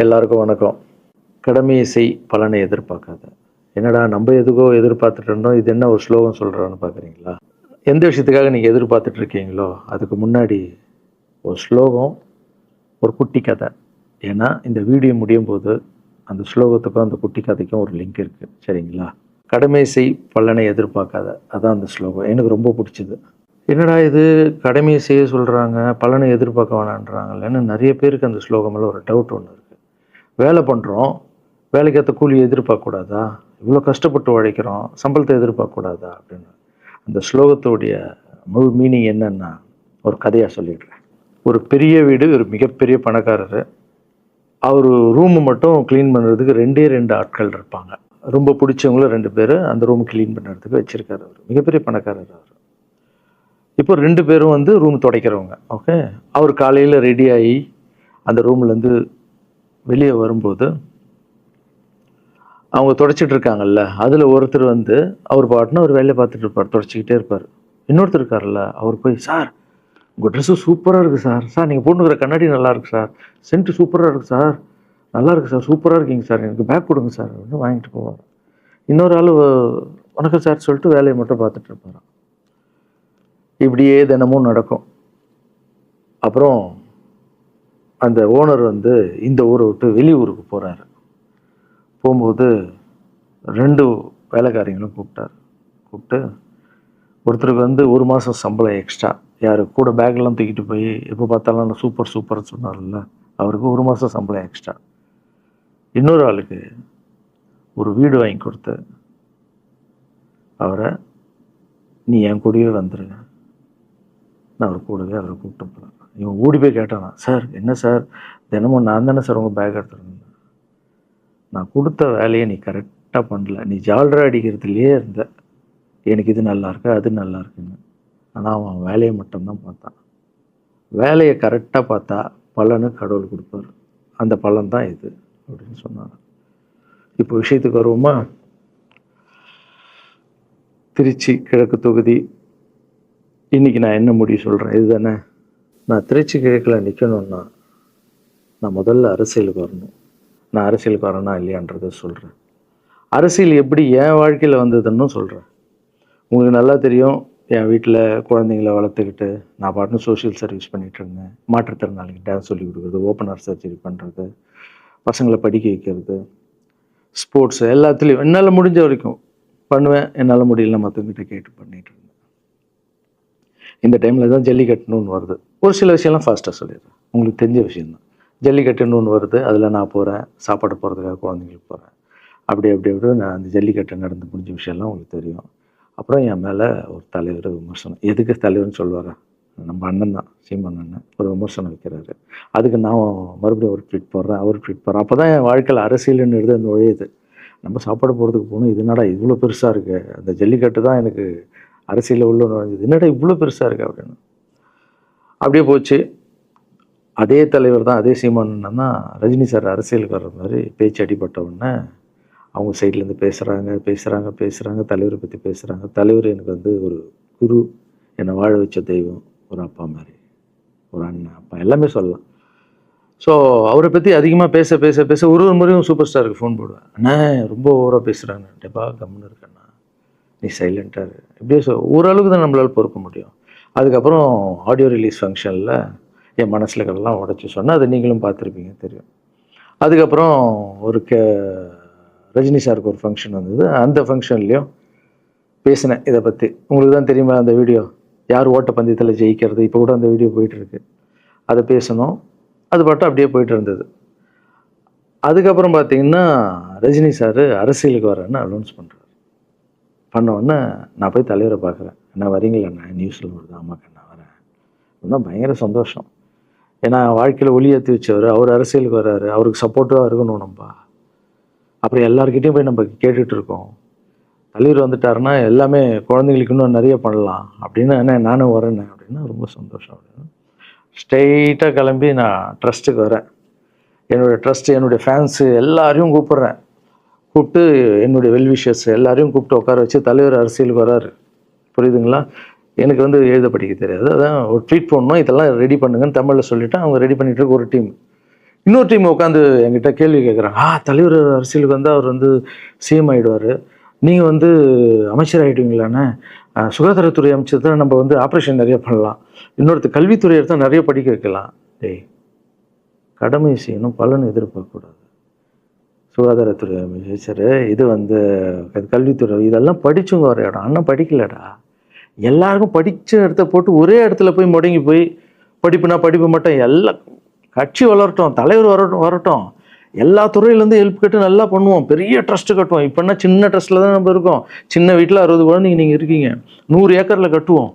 எல்லாருக்கும் வணக்கம். கடமையை செய் பலனை எதிர்பார்க்காத. என்னடா நம்ம எதுக்கோ எதிர்பார்த்துட்டு இருந்தோம், இது என்ன ஒரு ஸ்லோகம் சொல்கிறான்னு பார்க்குறீங்களா? எந்த விஷயத்துக்காக நீங்கள் எதிர்பார்த்துட்டு இருக்கீங்களோ அதுக்கு முன்னாடி ஒரு ஸ்லோகம், ஒரு குட்டி கதை. ஏன்னா இந்த வீடியோ முடியும் போது அந்த ஸ்லோகத்துக்கும் அந்த குட்டி கதைக்கும் ஒரு லிங்க் இருக்குது, சரிங்களா? கடமை செய் பலனை எதிர்பார்க்காத, அதான் அந்த ஸ்லோகம். எனக்கு ரொம்ப பிடிச்சிது. என்னடா இது, கடமையை செய்ய சொல்கிறாங்க, பலனை எதிர்பார்க்க வேணான்றாங்கல்லன்னு நிறைய பேருக்கு அந்த ஸ்லோகமெல்லாம் ஒரு டவுட் ஒன்று இருக்குது. வேலை பண்ணுறோம், வேலைக்கேற்ற கூலி எதிர்பார்க்கக்கூடாதா? இவ்வளோ கஷ்டப்பட்டு உழைக்கிறோம், சம்பளத்தை எதிர்பார்க்கக்கூடாதா அப்படின்னு. அந்த ஸ்லோகத்துடைய முழு மீனிங் என்னன்னா ஒரு கதையாக சொல்லிடுறேன். ஒரு பெரிய வீடு, ஒரு மிகப்பெரிய பணக்காரர். அவர் ரூமு மட்டும் க்ளீன் பண்ணுறதுக்கு ரெண்டு ஆட்கள் இருப்பாங்க. ரொம்ப பிடிச்சவங்களும் 2 பேர் அந்த ரூம் க்ளீன் பண்ணுறதுக்கு வச்சுருக்காரு. அவர் மிகப்பெரிய பணக்காரர். அவர் இப்போ 2 பேரும் ரூம் துடைக்கிறவங்க. ஓகே, அவர் காலையில் ரெடி ஆகி அந்த ரூம்லேருந்து வெளியே வரும்போது அவங்க துடைச்சிட்டு இருக்காங்கல்ல, அதில் ஒருத்தர் அவர் பாட்டுன்னு ஒரு வேலையை பார்த்துட்டு இருப்பார், துடைச்சிக்கிட்டே இருப்பார். இன்னொருத்தர் இருக்கார்ல, அவர் போய், சார் உங்கள் ட்ரெஸ்ஸு சூப்பராக இருக்குது சார், சார் நீங்கள் போட்டுக்கிற கண்ணாடி நல்லா இருக்கு சார், சென்ட்டு சூப்பராக இருக்குது சார், நல்லா இருக்குது சார், சூப்பராக இருக்கீங்க சார், எனக்கு பேக் கொடுங்க சார் அப்படின்னு வாங்கிட்டு போவார். இன்னொரு ஆள் வணக்கம் சார் சொல்லிட்டு வேலையை மட்டும் பார்த்துட்டு இருப்பார். இப்படியே தினமும் நடக்கும். அப்புறம் அந்த ஓனர் இந்த ஊரை விட்டு வெளியூருக்கு போகிறாரு. போகும்போது 2 வேலைக்காரங்களும் கூப்பிட்டு ஒருத்தருக்கு 1 மாதம் சம்பளம் எக்ஸ்ட்ரா. யார் கூட பேக்லாம் தூக்கிட்டு போய் எப்போ பார்த்தாலும் நான் சூப்பர் சூப்பர்னு சொன்னார்ல, அவருக்கு 1 மாதம் சம்பளம் எக்ஸ்ட்ரா. இன்னொரு ஆளுக்கு ஒரு வீடு வாங்கி கொடுத்து அவரை, நீ என் கூடவே வந்துருங்க, நான் அவர் கூடவே அவரை கூப்பிட்டு போகிறேன். இவன் ஓடி போய் கேட்டானா, சார் என்ன சார் தினமும் நான் தானே சார் உங்கள் பேக் எடுத்துருந்தேன், நான் கொடுத்த வேலையை நீ கரெக்டாக பண்ணல, நீ ஜால்ரா அடிக்கிறதுலையே இருந்த, எனக்கு இது நல்லா இருக்கு அது நல்லா இருக்குன்னு. ஆனால் அவன் வேலையை மட்டும்தான் பார்த்தான். வேலையை கரெக்டாக பார்த்தா பலனு கடவுள் கொடுப்பார், அந்த பலன் தான் இது அப்படின்னு சொன்னாங்க. இப்போ விஷயத்துக்கு வருவோமா? திருச்சி கிழக்கு தொகுதி. இன்னைக்கு நான் என்ன முடிவு சொல்கிறேன் இதுதானே. நான் திருச்சி கிழக்கில் நிற்கணும்னா நான் முதல்ல அரசியலுக்கு வரணும். நான் அரசியலுக்கு வரேனா இல்லையான்றதை சொல்கிறேன். அரசியல் எப்படி என் வாழ்க்கையில் வந்ததுன்னு சொல்கிறேன். உங்களுக்கு நல்லா தெரியும், என் வீட்டில் குழந்தைங்கள வளர்த்துக்கிட்டு நான் பாட்டுன்னு சோஷியல் சர்வீஸ் பண்ணிகிட்டு இருந்தேன். மாற்றுத்திறனாளிக்கு டான்ஸ் சொல்லி கொடுக்குறது, ஓப்பனர் சர்ஜரி பண்ணுறது, பசங்களை படிக்க வைக்கிறது, ஸ்போர்ட்ஸ் எல்லாத்துலேயும் என்னால் முடிஞ்ச வரைக்கும் பண்ணுவேன். என்னால் முடியல மற்றவங்கிட்ட கேட்டு பண்ணிகிட்டு இருந்தேன். இந்த டைமில் தான் ஜல்லிக்கட்டுன்னு வருது. ஒரு சில விஷயம்லாம் ஃபாஸ்ட்டாக சொல்லிடுறேன், உங்களுக்கு தெரிஞ்ச விஷயந்தான். ஜல்லிக்கட்டுன்னு ஒன்று வருது, அதில் நான் போகிறேன், சாப்பாடு போகிறதுக்காக குழந்தைங்களுக்கு போகிறேன். அப்படி நான் அந்த ஜல்லிக்கட்டு நடந்து முடிஞ்ச விஷயம்லாம் உங்களுக்கு தெரியும். அப்புறம் என் மேலே ஒரு தலைவர் விமர்சனம். எதுக்கு தலைவர்னு சொல்லுவார், நம்ம அண்ணன் தான், சீமான் அண்ணன் ஒரு விமர்சனம் வைக்கிறாரு. அதுக்கு நான் மறுபடியும் ஒரு ட்வீட் போடுறேன், அவர் ட்வீட் போடுறேன். அப்போ தான் என் வாழ்க்கையில் அரசியல்னு எழுத நுழையுது. நம்ம சாப்பாடு போகிறதுக்கு போகணும், இது என்னடா இவ்வளோ பெருசாக இருக்குது, அந்த ஜல்லிக்கட்டு தான் எனக்கு அரசியலில் உள்ள நுழைஞ்சது, என்னடா இவ்வளோ பெருசாக இருக்குது அப்படின்னு. அப்படியே போச்சு. அதே தலைவர் தான், அதே சீமான் அண்ணன் தான் ரஜினி சார் அரசியலுக்கு வர்ற மாதிரி பேச்சு அடிபட்ட உடனே அவங்க சைட்லேருந்து பேசுகிறாங்க, தலைவரை பற்றி பேசுகிறாங்க. தலைவர் எனக்கு ஒரு குரு, என்னை வாழ வச்ச தெய்வம், ஒரு அப்பா மாதிரி, ஒரு அண்ணன், அப்பா எல்லாமே சொல்லலாம். ஸோ அவரை பற்றி அதிகமாக பேச ஒரு முறையும் சூப்பர் ஸ்டாருக்கு ஃபோன் போடுவேன், அண்ணா ரொம்ப ஓவராக பேசுகிறாங்க, டெப்பா கம்முன்னு இருக்கண்ணா, நீ சைலண்ட்டாக இரு. இப்படியே ஓரளவுக்கு தான் நம்மளால் பொறுக்க முடியும். அதுக்கப்புறம் ஆடியோ ரிலீஸ் ஃபங்க்ஷனில் என் மனசில் இருக்கிறதெல்லாம் உடச்சி சொன்னேன், அதை நீங்களும் பார்த்துருப்பீங்க, தெரியும். அதுக்கப்புறம் ஒரு ரஜினி சாருக்கு ஒரு ஃபங்க்ஷன் வந்தது, அந்த ஃபங்க்ஷன்லேயும் பேசினேன் இதை பற்றி. உங்களுக்கு தான் தெரியுமா அந்த வீடியோ, யார் ஓட்டப்பந்தயத்தில் ஜெயிக்கிறது, இப்போ கூட அந்த வீடியோ போயிட்டுருக்கு. அதை பேசணும், அது பாட்டு அப்படியே போயிட்டு இருந்தது. அதுக்கப்புறம் பார்த்தீங்கன்னா ரஜினி சார் அரசியலுக்கு வரேன்னு அனௌன்ஸ் பண்ணுறாரு. பண்ணோடனே நான் போய் தலைவரை பார்க்குறேன், என்ன வரீங்களா அண்ணா, நியூஸில் வருது, ஆமாக்கா நான் வரேன். இன்னும் பயங்கர சந்தோஷம். ஏன்னா வாழ்க்கையில் ஒளி ஏற்றி வச்சவர், அவர் அரசியலுக்கு வர்றாரு, அவருக்கு சப்போர்ட்டிவாக இருக்கணும் நம்ம. அப்புறம் எல்லாருக்கிட்டையும் போய் நம்ம கேட்டுட்டு இருக்கோம், தலைவர் வந்துட்டாருன்னா எல்லாமே குழந்தைங்களுக்கு இன்னும் நிறைய பண்ணலாம் அப்படின்னு. என்ன நானும் வரேன்னு அப்படின்னா ரொம்ப சந்தோஷம் அப்படின்னு ஸ்ட்ரெயிட்டாக கிளம்பி நான் ட்ரஸ்ட்டுக்கு வரேன். என்னுடைய ட்ரஸ்ட்டு, என்னுடைய ஃபேன்ஸு எல்லாரையும் கூப்பிட்டு என்னுடைய வெல்விஷர்ஸ் எல்லாரையும் கூப்பிட்டு உட்கார வச்சு தலைவர் அரசியலுக்கு வராரு. புரியுதுங்களா? எனக்கு எழுத படிக்க தெரியாது, அதான் ஒரு ட்வீட் பண்ணணும், இதெல்லாம் ரெடி பண்ணுங்கன்னு தமிழில் சொல்லிவிட்டு அவங்க ரெடி பண்ணிட்டு இருக்க ஒரு டீம். இன்னொரு டீம் உட்காந்து என்கிட்ட கேள்வி கேட்குறாங்க, தலைவர் அரசியலுக்கு வந்தால் அவர் வந்து சிஎம் ஆகிடுவார், நீங்கள் வந்து அமைச்சர் ஆகிடுவீங்களாண்ணே, சுகாதாரத்துறை அமைச்சர் தான் நம்ம வந்து ஆப்ரேஷன் நிறைய பண்ணலாம், இன்னொருத்தர் கல்வித்துறை எடுத்தால் நிறைய படிக்க வைக்கலாம். டேய், கடமை செய்யணும், பலன் எதிர்பார்க்கக்கூடாது. சுகாதாரத்துறை அமைச்சர், இது வந்து கல்வித்துறை, இதெல்லாம் படிச்சுங்க ஒரு இடம். அண்ணன் படிக்கலடா. எல்லாருக்கும் படித்த இடத்த போட்டு ஒரே இடத்துல போய் முடங்கி போய் படிப்புனா படிப்பு மட்டும், எல்லாம் கட்சி வளரட்டும், தலைவர் வரட்டும், எல்லா துறையிலேருந்து ஹெல்ப் கேட்டு நல்லா பண்ணுவோம், பெரிய ட்ரஸ்ட்டு கட்டுவோம். இப்போன்னா சின்ன ட்ரஸ்ட்டில் தான் நம்ம இருக்கோம். சின்ன வீட்டில் 60 குழந்தைங்க நீங்கள் இருக்கீங்க, 100 ஏக்கரில் கட்டுவோம்.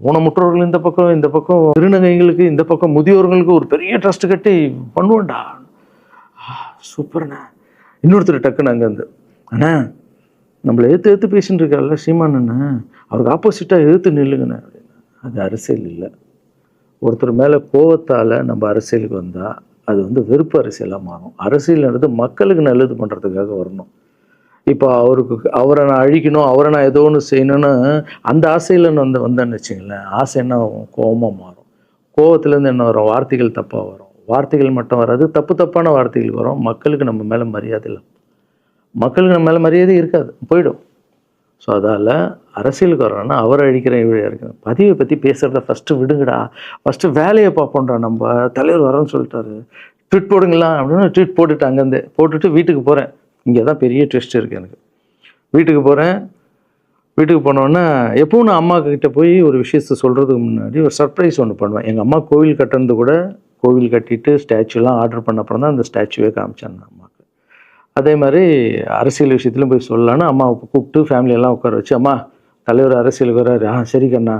ஊனமுற்றோர்கள் இந்த பக்கம் திருநங்கைகளுக்கு, இந்த பக்கம் முதியோர்களுக்கு ஒரு பெரிய ட்ரஸ்ட்டு கட்டி பண்ணுவோம்டா. சூப்பர்ண்ணா. இன்னொருத்தர் டக்குன்னு அங்கேருந்து, அண்ணா நம்மளை ஏற்று பேசின்னு இருக்கார்ல சீமான் அண்ணன், அவருக்கு ஆப்போசிட்டாக எதிர்த்து நில்லுங்கண்ணே அப்படின்னு. அது அரசியல் இல்லை. ஒருத்தர் மேலே கோவத்தால் நம்ம அரசியலுக்கு வந்தால் அது வந்து வெறுப்பு அரசியலாக மாறும். அரசியல்ன்றது மக்களுக்கு நல்லது பண்ணுறதுக்காக வரணும். இப்போ அவரை நான் அழிக்கணும், அவரை நான் ஏதோ ஒன்று செய்யணும்னு அந்த ஆசையில் வந்தேன்னு வச்சுங்களேன், ஆசை என்ன ஆகும், கோபமாக மாறும். கோவத்துலேருந்து என்ன வரும், வார்த்தைகள் தப்பாக வரும். வார்த்தைகள் மட்டும் வராது, தப்பான வார்த்தைகள் வரும். மக்களுக்கு நம்ம மேலே மரியாதை இல்லை, மக்களுக்கு நம்ம மேலே மரியாதை இருக்காது, போயிடும். ஸோ அதால் அரசியலுக்கு வரணும்னா அவரை அழிக்கிறேன் இவழையாக இருக்கிறேன், பதிவை பற்றி பேசுகிறத ஃபஸ்ட்டு விடுங்கடா, ஃபஸ்ட்டு வேலையை பார்ப்போம்டா. நம்ம தலைவர் வரேன்னு சொல்லிட்டாரு, ட்வீட் போடுங்களா அப்படின்னு ட்வீட் போட்டுட்டு அங்கேருந்து போட்டுட்டு வீட்டுக்கு போகிறேன். இங்கே தான் பெரிய ட்விஸ்ட் இருக்குது எனக்கு. வீட்டுக்கு போகிறேன். வீட்டுக்கு போனோன்னா எப்பவும் நான் அம்மா கிட்டே போய் ஒரு விஷயத்த சொல்கிறதுக்கு முன்னாடி ஒரு சர்ப்ரைஸ் ஒன்று பண்ணுவேன். எங்கள் அம்மா கோவில் கட்டுறது கூட, கோவில் கட்டிட்டு ஸ்டாச்சுலாம் ஆர்டர் பண்ண அப்புறம் தான் அந்த ஸ்டாச்சுவே காமிச்சேன் நான் அம்மாவுக்கு. அதே மாதிரி அரசியல் விஷயத்துலையும் போய் சொல்லலான்னு அம்மாவை கூப்பிட்டு ஃபேமிலியெல்லாம் உட்கார வச்சு, அம்மா தலைவர் அரசியலுக்கு வர்றாரு, சரி கண்ணா,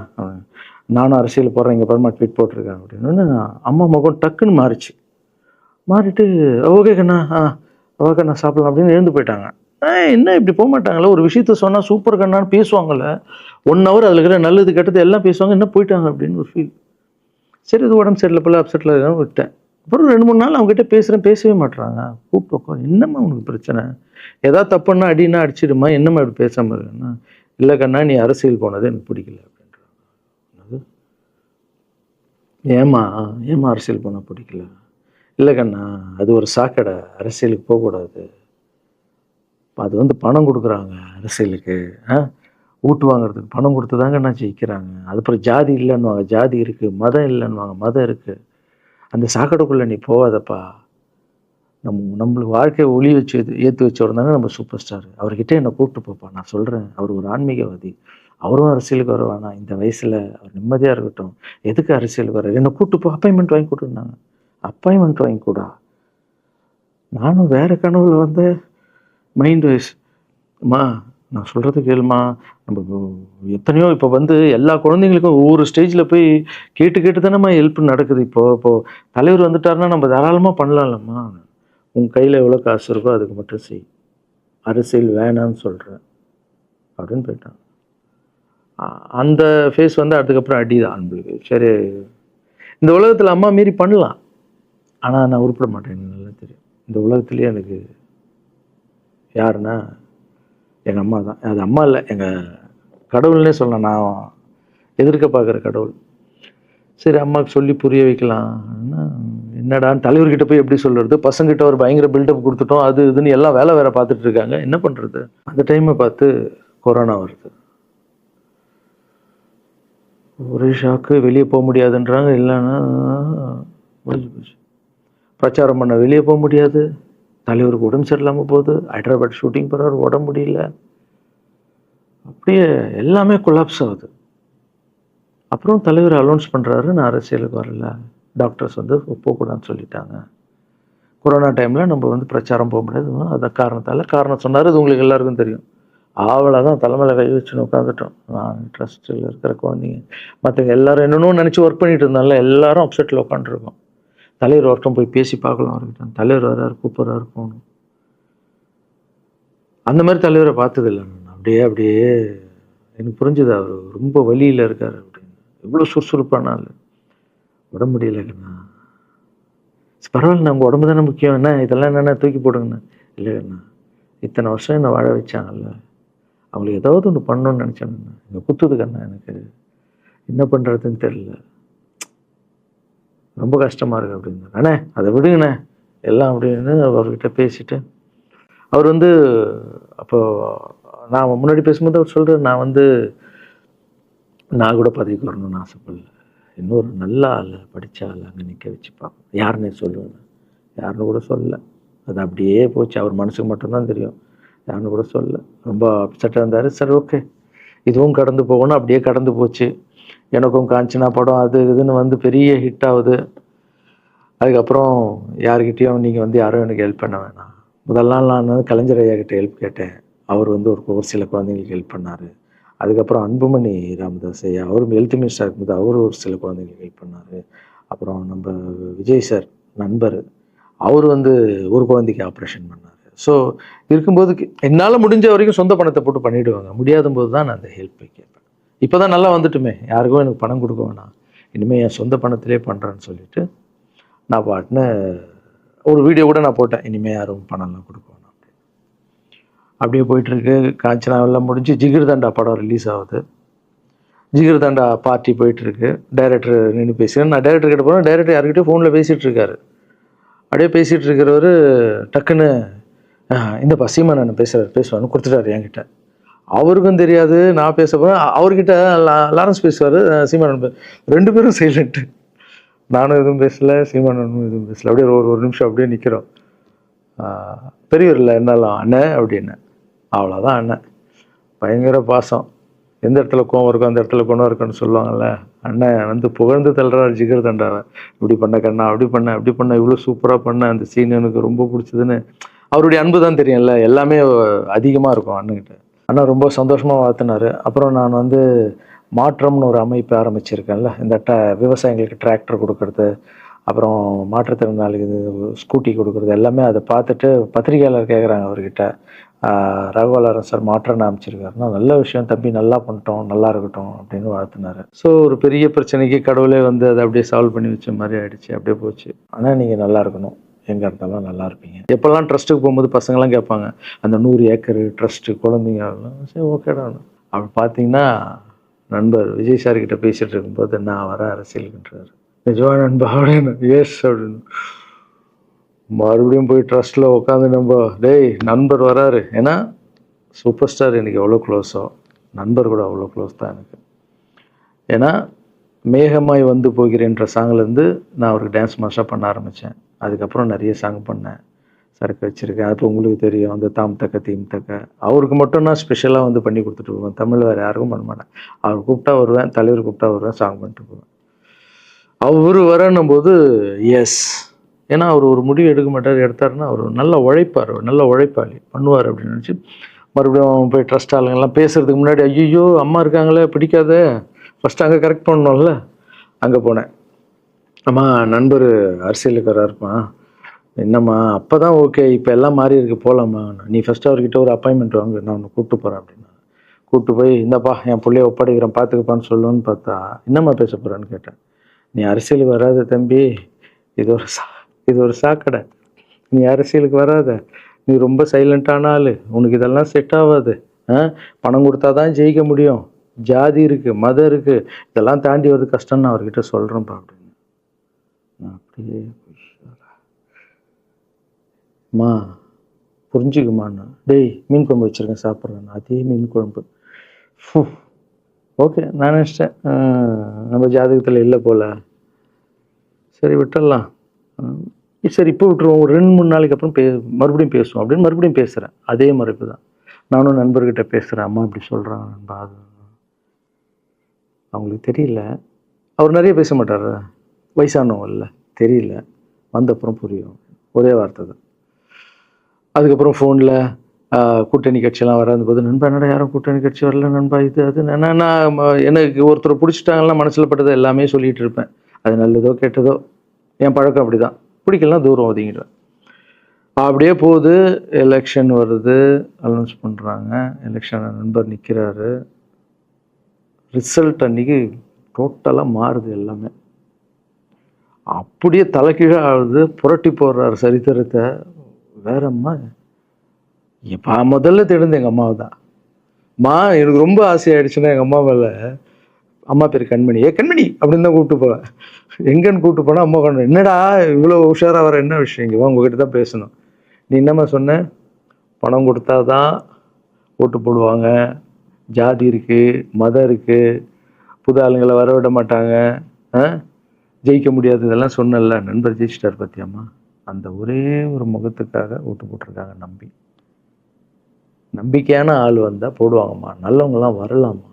நானும் அரசியல் போடுறேன், இங்கே பாருமா ட்வீட் போட்டிருக்கேன் அப்படின்னு. அம்மா முகம் டக்குன்னு மாறிட்டு ஓகே கண்ணா, ஓகே கண்ணா சாப்பிடலாம் அப்படின்னு எழுந்து போயிட்டாங்க. என்ன இப்படி போக மாட்டாங்களே, ஒரு விஷயத்த சொன்னால் சூப்பர் கண்ணான்னு பேசுவாங்கள்ல, 1 ஹவர் அதில் இருக்கிற நல்லது கெட்டது எல்லாம் பேசுவாங்க, என்ன போயிட்டாங்க அப்படின்னு ஒரு ஃபீல். சரி, இது உடம்பு சரியில்லை போல, அப்செட்டில் இருக்கான்னு விட்டேன். அப்புறம் 2-3 நாள் அவங்ககிட்ட பேசவே மாட்டுறாங்க. கூப்பிட்டு உட்காந்து, என்னம்மா உனக்கு பிரச்சனை, ஏதாவது தப்புன்னா அடின்னா அடிச்சிடுமா, என்னம்மா இப்படி பேசாமல் இருக்குன்னா, இல்லை கண்ணா நீ அரசியல் போனது எனக்கு பிடிக்கல அப்படின்றாங்க. ஏம்மா அரசியல் போனால் பிடிக்கல? இல்லை கண்ணா, அது ஒரு சாக்கடை, அரசியலுக்கு போகக்கூடாது, அது வந்து பணம் கொடுக்குறாங்க அரசியலுக்கு, ஓட்டு வாங்குறதுக்கு பணம் கொடுத்து தாங்க நான் ஜெயிக்கிறாங்க. அதுக்கப்புறம் ஜாதி இல்லைன்னுவாங்க, ஜாதி இருக்குது, மதம் இல்லைன்னுவாங்க, மதம் இருக்குது. அந்த சாக்கடைக்குள்ளே நீ போகாதப்பா. நம்மளுக்கு வாழ்க்கையை ஒளி வச்சு ஏற்றி வச்சவர் தானே நம்ம சூப்பர் ஸ்டார், அவர்கிட்ட என்னை கூப்பிட்டு போப்பா, நான் சொல்கிறேன், அவர் ஒரு ஆன்மீகவாதி, அவரும் அரசியலுக்கு வர வேணாம், இந்த வயசில் அவர் நிம்மதியாக இருக்கட்டும், எதுக்கு அரசியலுக்கு வர, என்னை கூப்பிட்டு போ, அப்பாயின்மெண்ட் வாங்கி கொடுன்னாங்க. அப்பாயின்மெண்ட் வாங்கி கூடா? நானும் வேறு கனவுல வந்து மைண்ட் வைஸ், அம்மா நான் சொல்கிறது கேளுமா, நம்ம எத்தனையோ இப்போ வந்து எல்லா குழந்தைங்களுக்கும் ஒவ்வொரு ஸ்டேஜில் போய் கேட்டு தானேம்மா ஹெல்ப் நடக்குது. இப்போது தலைவர் வந்துட்டாருன்னா நம்ம தாராளமாக பண்ணலாம்லம்மா, உங்கள் கையில் எவ்வளோ காசு இருக்கோ அதுக்கு மட்டும் செய், அரசியல் வேணான்னு சொல்கிறேன் அப்படின்னு போயிட்டான். அந்த ஃபேஸ் வந்து அதுக்கப்புறம் அடிதான் நம்மளுக்கு. சரி, இந்த உலகத்தில் அம்மா மீறி பண்ணலாம், ஆனால் நான் உருப்பிட மாட்டேன், எனக்கு நல்லா தெரியும். இந்த உலகத்துலேயே எனக்கு யாருன்னா எங்கள் அம்மா தான். அது அம்மா இல்லை, எங்கள் கடவுள்னே சொல்லலாம், நான் எதிர்க்க பார்க்குற கடவுள். சரி, அம்மாவுக்கு சொல்லி புரிய வைக்கலாம், என்னடான்னு தலைவர்கிட்ட போய் எப்படி சொல்கிறது, பசங்கிட்ட ஒரு பயங்கர பில்டப் கொடுத்துட்டோம், அது இதுன்னு எல்லாம் வேலை பார்த்துட்டு இருக்காங்க, என்ன பண்ணுறது. அந்த டைமை பார்த்து கொரோனா வருது, ஒரே ஷாக்கு, வெளியே போக முடியாதுன்றாங்க, இல்லைன்னா பிரச்சாரம் பண்ண வெளியே போக முடியாது, தலைவருக்கு உடம்பு சரியில்லாமல் போகுது, ஹைதராபாத் ஷூட்டிங் போகிறார், உடம்பு முடியல, அப்படியே எல்லாமே கொலாப்ஸ் ஆகுது. அப்புறம் தலைவர் அலௌன்ஸ் பண்ணுறாரு, நான் அரசியலுக்கு வரல, டாக்டர்ஸ் வந்து போகக்கூடாதுன்னு சொல்லிட்டாங்க, கொரோனா டைமில் நம்ம வந்து பிரச்சாரம் போக முடியாது, அந்த காரணம் சொன்னார், அது உங்களுக்கு எல்லாருக்கும் தெரியும். ஆவலை தான் தலைமையில் கை வச்சுன்னு உட்காந்துட்டோம். நான் ட்ரஸ்ட்டில் இருக்கிற குழந்தைங்க மற்றவங்க எல்லோரும் என்னென்னோ நினச்சி ஒர்க் பண்ணிட்டு இருந்தால எல்லாரும் அப்செட்டில் உட்காந்துருக்கோம். தலைவர் ஒருத்தம் போய் பேசி பார்க்கலாம் அவர்கிட்ட, தலைவர் வர்றாரு, கூப்பிட்றாரு, போகணும். அந்த மாதிரி தலைவரை பார்த்ததில்லை நான். அப்படியே எனக்கு புரிஞ்சுது, அவர் ரொம்ப வலியில் இருக்கார் அப்படின்னு. எவ்வளோ சுறுசுறுப்பானால உடம்பு முடியலைங்கண்ணா, பரவாயில்ல, உங்கள் உடம்பு தானே முக்கியம், என்ன இதெல்லாம் என்னென்ன தூக்கி போடுங்கண்ணா. இல்லைங்கண்ணா, இத்தனை வருஷம் என்னை வாழ வச்சாங்கல்ல, அவங்களுக்கு ஏதாவது ஒன்று பண்ணணும்னு நினச்சேங்கண்ணா, இங்கே குத்துதுக்கண்ணா, எனக்கு என்ன பண்ணுறதுன்னு தெரியல, ரொம்ப கஷ்டமாக இருக்குது அப்படின்னா. அண்ணே அதை விடுங்கண்ணே, எல்லாம் அப்படின்னு அவர்கிட்ட பேசிட்டு அவர் வந்து அப்போ நான் முன்னாடி பேசும்போது அவர் சொல்கிறார், நான் கூட பதவிக்கு வரணும்னு ஆசைப்படல, இன்னொரு நல்ல ஆள் படித்த ஆள் அங்கே நிற்க வச்சு பார்ப்போம். யாருன்னு சொல்லுவேன், யாருன்னு கூட சொல்லலை. அது அப்படியே போச்சு. அவர் மனசுக்கு மட்டும்தான் தெரியும், யாருன்னு கூட சொல்லலை. ரொம்ப அப்செட்டாக இருந்தார். சரி ஓகே, இதுவும் கடந்து போகணும். அப்படியே கடந்து போச்சு. எனக்கும் காஞ்சனா படம் அது இதுன்னு வந்து பெரிய ஹிட் ஆகுது. அதுக்கப்புறம் யாருக்கிட்டேயும் நீங்கள் யாரும் எனக்கு ஹெல்ப் பண்ண வேணாம். முதல் நாள் நான் வந்து கலைஞர் ஐயா கிட்ட ஹெல்ப் கேட்டேன். அவர் வந்து ஒரு சில குழந்தைங்களுக்கு ஹெல்ப் பண்ணார். அதுக்கப்புறம் அன்புமணி ராமதாஸ் ஐயா, அவரும் ஹெல்த் மினிஸ்டராக இருக்கும்போது அவர் ஒரு சில குழந்தைங்களுக்கு ஹெல்ப் பண்ணார். அப்புறம் நம்ம விஜய் சார் நண்பர், அவர் வந்து ஒரு குழந்தைக்கு ஆப்ரேஷன் பண்ணார். ஸோ இருக்கும்போது என்னால் முடிஞ்ச வரைக்கும் சொந்த பணத்தை போட்டு பண்ணிவிடுவாங்க. முடியாத போது தான் நான் அந்த ஹெல்ப்பை கேட்பேன். இப்போ தான் நல்லா வந்துட்டுமே, யாருக்கும் எனக்கு பணம் கொடுக்க வேணாம், இனிமேல் என் சொந்த பணத்திலே பண்ணுறேன்னு சொல்லிட்டு நான் பாட்டுன்னு ஒரு வீடியோ கூட நான் போட்டேன், இனிமேல் யாரும் பணம்லாம் கொடுக்க வேணாம் அப்படின்னு. அப்படியே போயிட்டுருக்கு. காஞ்சனா எல்லாம் முடிஞ்சு ஜிகிர் தண்டா படம் ரிலீஸ் ஆகுது. ஜிகிர் தண்டா பார்ட்டி போயிட்டுருக்கு. டைரக்டர் நின்று பேசுகிறேன். நான் டைரக்டர் கிட்ட போகிறேன். டைரக்டர் யார்கிட்டயும் ஃபோனில் பேசிகிட்டு இருக்காரு. அப்படியே பேசிகிட்டு இருக்கிறவர் டக்குன்னு இந்த சீமான் நான் பேசுவான்னு கொடுத்துட்டாரு என்கிட்ட. அவருக்கும் தெரியாது நான் பேச போகிறேன். அவர்கிட்ட லாரன்ஸ் பேசுவார், சீமான் ரெண்டு பேரும் சைலண்ட்டு. நானும் எதுவும் பேசலை, சீமானும் எதுவும் பேசலை. அப்படியே ஒரு நிமிஷம் அப்படியே நிற்கிறோம். பெரியவர் இல்லை என்னாலும் அண்ணன் அப்படின்னு, அவ்வளோதான் அண்ணன். பயங்கர பாசம். எந்த இடத்துல கோவம் இருக்கும் அந்த இடத்துல குணம் இருக்குன்னு சொல்லுவாங்கள்ல. அண்ணன் வந்து புகழ்ந்து தள்ளுறாரு ஜிகர் தண்டாவை. இப்படி பண்ண கண்ணா, அப்படி பண்ண இவ்வளோ சூப்பராக பண்ண, அந்த சீன் எனக்கு ரொம்ப பிடிச்சதுன்னு. அவருடைய அன்பு தான் தெரியும்ல, எல்லாமே அதிகமாக இருக்கும் அண்ணன்கிட்ட. அண்ணா ரொம்ப சந்தோஷமாக வாழ்த்தினார். அப்புறம் நான் வந்து மாற்றம்னு ஒரு அமைப்பு ஆரம்பிச்சிருக்கேன்ல, இந்த விவசாயிகளுக்கு டிராக்டர் கொடுக்கறது, அப்புறம் மாற்றுத்திறனாளிக்கு ஸ்கூட்டி கொடுக்குறது, எல்லாமே அதை பார்த்துட்டு பத்திரிகையாளர் கேட்குறாங்க அவர்கிட்ட, ரகுவலரன் சார் மாற்றம்னு அமைச்சிருக்காருன்னா, நல்ல விஷயம் தம்பி, நல்லா பண்ணிட்டோம், நல்லா இருக்கட்டும் அப்படின்னு வாழ்த்தினார். ஸோ ஒரு பெரிய பிரச்சனைக்கு கடவுளே வந்து அதை அப்படியே சால்வ் பண்ணி வச்ச மாதிரி ஆயிடுச்சு. அப்படியே போச்சு. ஆனால் நீங்கள் நல்லா இருக்கணும், எங்கே இருந்தாலும் நல்லா இருப்பீங்க. எப்போல்லாம் ட்ரஸ்ட்டுக்கு போகும்போது பசங்கள்லாம் கேட்பாங்க, அந்த 100 ஏக்கர் ட்ரஸ்ட்டு குழந்தைங்க, சரி ஓகேடா. அப்படி பார்த்தீங்கன்னா நண்பர் விஜய் சார்கிட்ட பேசிகிட்டு இருக்கும்போது நான் வர அரசியலுக்குன்றார். நிஜமா நண்பா அப்படின்னு, எஸ் அப்படின்னு. மறுபடியும் போய் ட்ரஸ்ட்டில் உட்காந்து டேய் நண்பர் வராரு. ஏன்னா சூப்பர் ஸ்டார் எனக்கு எவ்வளோ க்ளோஸோ, நண்பர் கூட அவ்வளோ க்ளோஸ் தான் எனக்கு. ஏன்னா மேகமாய் வந்து போகிறேன்ற சாங்லேருந்து நான் அவருக்கு டான்ஸ் மாஸ்டராக பண்ண ஆரம்பித்தேன். அதுக்கப்புறம் நிறைய சாங் பண்ணேன், சரக்கு வச்சுருக்கேன். அது உங்களுக்கு தெரியும், அந்த தாம் தக்க தீம் தக்க. அவருக்கு மட்டும் நான் ஸ்பெஷலாக வந்து பண்ணி கொடுத்துட்டு போவேன். தமிழ் வேறு யாருக்கும் பண்ண மாட்டேன். அவர் கூப்பிட்டா வருவேன், தலைவர் கூப்பிட்டா வருவேன், சாங் பண்ணிட்டு போவேன். அவர் வரணும் போது எஸ், ஏன்னா அவர் ஒரு முடிவு எடுக்க மாட்டார், எடுத்தாருன்னா அவர் நல்லா உழைப்பார், நல்ல உழைப்பாளி, பண்ணுவார் அப்படின்னு நினச்சி மறுபடியும் போய் ட்ரஸ்ட் ஆளுங்கெல்லாம் பேசுகிறதுக்கு முன்னாடி, ஐயோ அம்மா இருக்காங்களே பிடிக்காத, ஃபஸ்ட்டு அங்கே கரெக்ட் பண்ணணும்ல. அங்கே போனேன். அம்மா நண்பர் அரசியலுக்கு வராருப்பா. என்னம்மா அப்போ தான் ஓகே, இப்போ எல்லாம் மாறி இருக்கு, போகலாம்மா. நீ ஃபஸ்ட்டு அவர்கிட்ட ஒரு அப்பாயின்மெண்ட் வாங்க, நான் உன்னை கூப்பிட்டு போகிறேன் அப்படின்னா. கூப்பிட்டு போய் இந்தப்பா என் பிள்ளைய ஒப்படைக்கிறேன் பார்த்துக்கப்பான்னு சொல்லுன்னு பார்த்தா, என்னம்மா பேச போகிறேன்னு கேட்டேன். நீ அரசியலுக்கு வராத தம்பி, இது ஒரு சாக்கடை, நீ அரசியலுக்கு வராத, நீ ரொம்ப சைலண்டான ஆள், உனக்கு இதெல்லாம் செட் ஆகாது. பணம் கொடுத்தா தான் ஜெயிக்க முடியும், ஜாதி இருக்குது, மதம் இருக்குது, இதெல்லாம் தாண்டி வருது கஷ்டம்னு நான் அவர்கிட்ட சொல்கிறேன்ப்பா அப்படின்னு. அப்படியே அம்மா புரிஞ்சுக்குமாண்ணா, டேய் மீன் குழம்பு வச்சுருக்கேன் சாப்பிட்றேன். அதே மீன் குழம்பு. ஓகே, நான் நினச்சிட்டேன் நம்ம ஜாதகத்தில் இல்லை போல், சரி விட்டுடலாம். சரி இப்போ விட்டுருவோம், ஒரு 2-3 நாளைக்கு அப்புறம் மறுபடியும் பேசுவோம் அப்படின்னு மறுபடியும் பேசுகிறேன். அதே மறுப்பு தான். நானும் நண்பர்கிட்ட பேசுகிறேன், அம்மா அப்படி சொல்கிறாங்க நண்பா, அது அவங்களுக்கு தெரியல. அவர் நிறைய பேச மாட்டார், வயசானவங்க இல்லை, தெரியல, வந்தப்புறம் புரியும், ஒரே வார்த்தை தான். அதுக்கப்புறம் ஃபோனில் கூட்டணி கட்சியெல்லாம் வராது போது, நண்பா என்னடா யாரும் கூட்டணி கட்சி வரல நண்பா, இது அது. நான் எனக்கு ஒருத்தர் பிடிச்சிட்டாங்கலாம் மனசில் பட்டதை எல்லாமே சொல்லிகிட்டு இருப்பேன். அது நல்லதோ கெட்டதோ, என் பழக்கம் அப்படி தான். பிடிக்கலாம் தூரம் ஒதுங்கிடுவேன். அப்படியே போகுது. எலெக்ஷன் வருது, அனௌன்ஸ் பண்ணுறாங்க. எலெக்ஷன் நண்பர் நிற்கிறாரு. ரிசல்ட் அன்றைக்கி டோட்டலாக மாறுது எல்லாமே. அப்படியே தலைக்கீழாக ஆகுது, புரட்டி போடுறாரு சரித்திரத்தை. வேறம்மா எப்போ முதல்ல தெரிந்து எங்கள் அம்மாவை தான். எனக்கு ரொம்ப ஆசையாயிடுச்சுன்னா எங்கள் அம்மா மேலே அம்மா பேர் கண்மணி. கண்மணி அப்படின்னு தான் கூப்பிட்டு போவேன். எங்கன்னு கூப்பிட்டு போனால் அம்மா கொண்டு என்னடா இவ்வளோ உஷாராக வர என்ன விஷயம் இங்கே உங்ககிட்ட தான் பேசணும். நீ என்னம்மா சொன்ன? பணம் கொடுத்தா தான் ஓட்டு போடுவாங்க, ஜாதி இருக்குது, மதம் இருக்குது, புது ஆளுங்களை வர விட மாட்டாங்க, ஜெயிக்க முடியாது, இதெல்லாம் சொன்னல. நண்பர் ஜெயிச்சிட்டார் பத்தியம்மா. அந்த ஒரே ஒரு முகத்துக்காக ஓட்டு போட்டிருக்காங்க. நம்பிக்கையான ஆள் வந்தால் போடுவாங்கம்மா, நல்லவங்களாம் வரலாமா,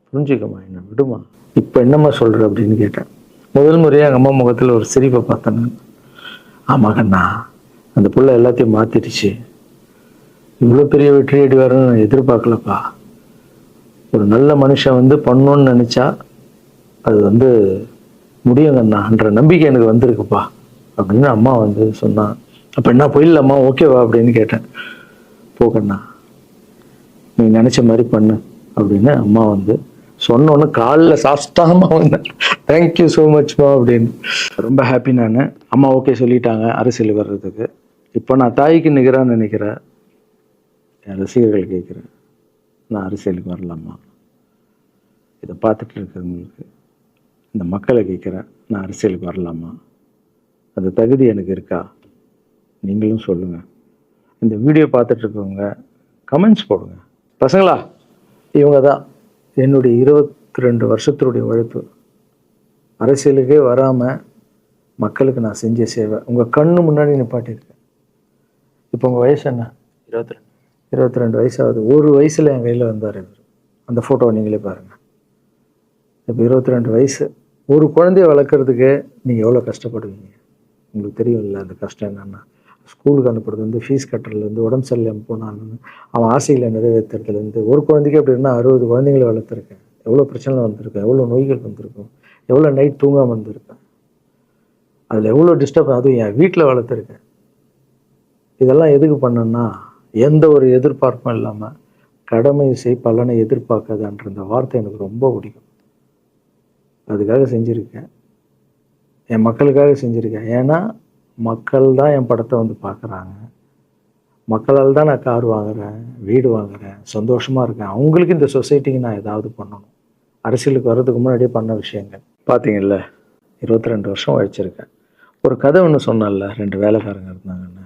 புரிஞ்சுக்கம்மா, என்ன விடுமா. இப்போ என்னம்மா சொல்கிற அப்படின்னு கேட்டேன். முதல் முறையாக எங்கள் அம்மா முகத்தில் ஒரு சிரிப்பை பார்த்தேன். ஆமா கண்ணா, அந்த புள்ள எல்லாத்தையும் மாற்றிடுச்சு, இவ்வளோ பெரிய வெற்றி அடி வரணும்னு நான் எதிர்பார்க்கலப்பா. ஒரு நல்ல மனுஷன் வந்து பண்ணணும்னு நினச்சா அது முடியுங்கண்ணான்ற நம்பிக்கை எனக்கு வந்திருக்குப்பா அப்படின்னு அம்மா சொன்னான். அப்போ என்ன போயிடலாமா, ஓகேவா அப்படின்னு கேட்டேன். போகண்ணா, நீ நினச்ச மாதிரி பண்ணு அப்படின்னு அம்மா சொன்னோன்னு காலில் சாஸ்தாகமாக வந்தேன். தேங்க்யூ ஸோ மச்மா அப்படின்னு. ரொம்ப ஹாப்பி நான். அம்மா ஓகே சொல்லிட்டாங்க அரசியல் வர்றதுக்கு. இப்போ நான் தாய்க்கு நிகரான்னு நினைக்கிறேன். என் ரசிகர்கள் கேட்குறேன், நான் அரசியலுக்கு வரலாமா? இதை பார்த்துட்டு இருக்கிறவங்களுக்கு, இந்த மக்களை கேட்குறேன், நான் அரசியலுக்கு வரலாமா? அந்த தகுதி எனக்கு இருக்கா? நீங்களும் சொல்லுங்கள். இந்த வீடியோ பார்த்துட்டு இருக்கவங்க கமெண்ட்ஸ் போடுங்க. பசங்களா, இவங்க தான் என்னுடைய 22 வருஷத்தினுடைய உழைப்பு. அரசியலுக்கே வராமல் மக்களுக்கு நான் செஞ்ச சேவை உங்கள் கண்ணு முன்னாடி நிப்பாட்டியிருக்கேன். இப்போ உங்கள் வயசு என்ன? 22 வயசாகுது. ஒரு வயசில் என் கையில் வந்தார் இவர். அந்த ஃபோட்டோவை நீங்களே பாருங்கள். இப்போ 22 வயசு. ஒரு குழந்தைய வளர்க்குறதுக்கு நீங்கள் எவ்வளோ கஷ்டப்படுவீங்க உங்களுக்கு தெரியும் இல்லை? அந்த கஷ்டம் என்னென்னா, ஸ்கூலுக்கு அனுப்புறது ஃபீஸ் கட்டுறதுலேருந்து, உடம்பு சரியில்லாமல் போனாலும் அவன் ஆசைகளை நிறைவேற்றுறதுலேருந்து, ஒரு குழந்தைக்கு அப்படி இருந்தால் 60 குழந்தைங்களை வளர்த்துருக்கேன். எவ்வளோ பிரச்சனை வந்திருக்கேன், எவ்வளோ நோய்கள் வந்திருக்கும், எவ்வளோ நைட் தூங்காமல் வந்திருக்கேன், அதில் எவ்வளோ டிஸ்டர்ப், அதுவும் என் வீட்டில் வளர்த்துருக்கேன். இதெல்லாம் எதுக்கு பண்ணேன்னா, எந்த ஒரு எதிர்பார்ப்பும் இல்லாமல் கடமை செய் பலனை எதிர்பார்க்காதன்ற இந்த வார்த்தை எனக்கு ரொம்ப பிடிக்கும். அதுக்காக செஞ்சுருக்கேன், என் மக்களுக்காக செஞ்சுருக்கேன். ஏன்னா மக்கள் தான் என் படத்தை பார்க்குறாங்க. மக்களால் தான் நான் கார் வாங்குகிறேன், வீடு வாங்குகிறேன், சந்தோஷமாக இருக்கேன். அவங்களுக்கு இந்த சொசைட்டிக்கு நான் ஏதாவது பண்ணணும். அரசியலுக்கு வர்றதுக்கு முன்னாடியே பண்ண விஷயங்கள் பார்த்தீங்கல்ல. 22 வருஷம் உழைச்சிருக்கேன். ஒரு கதை ஒன்று சொன்னேன்ல, 2 வேலைக்காரங்க இருந்தாங்கன்னு.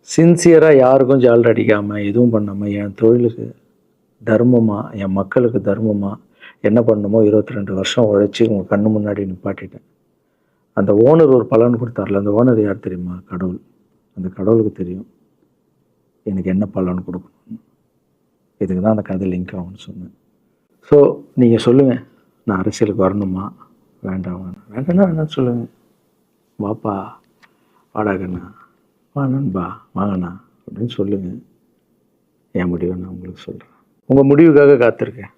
சின்சியராக யாருக்கும் ஜால்ரை அடிக்காமல் எதுவும் பண்ணாமல் என் தொழிலுக்கு தர்மமாக, என் மக்களுக்கு தர்மமாக என்ன பண்ணணுமோ 22 வருஷம் உழைச்சி உங்கள் கண்ணு முன்னாடி நிப்பாட்டிட்டேன். அந்த ஓனர் ஒரு பலன் கொடுத்தார்ல, அந்த ஓனர் யார் தெரியுமா? கடவுள். அந்த கடவுளுக்கு தெரியும் எனக்கு என்ன பலன் கொடுக்கணும். இதுக்கு தான் அந்த கதை லிங்க் ஆகும்னு சொன்னேன். ஸோ நீங்கள் சொல்லுங்கள், நான் அரசியலுக்கு வரணுமா வேண்டாம்? வேண்டாம்னா வேணான்னு சொல்லுங்கள். வாப்பா, வாடாகண்ணா, வா நண்பா, வாங்கண்ணா அப்படின்னு சொல்லுங்கள். என் முடிவை நான் உங்களுக்கு சொல்கிறேன். உங்கள் முடிவுக்காக காத்திருக்கேன்.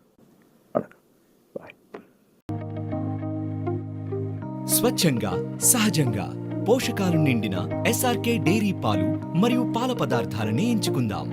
స్వచ్ఛంగా, సహజంగా పోషకాలు నిండిన SRK డైరీ పాలు మరియు పాల పదార్థాలని ఎంచుకుందాం.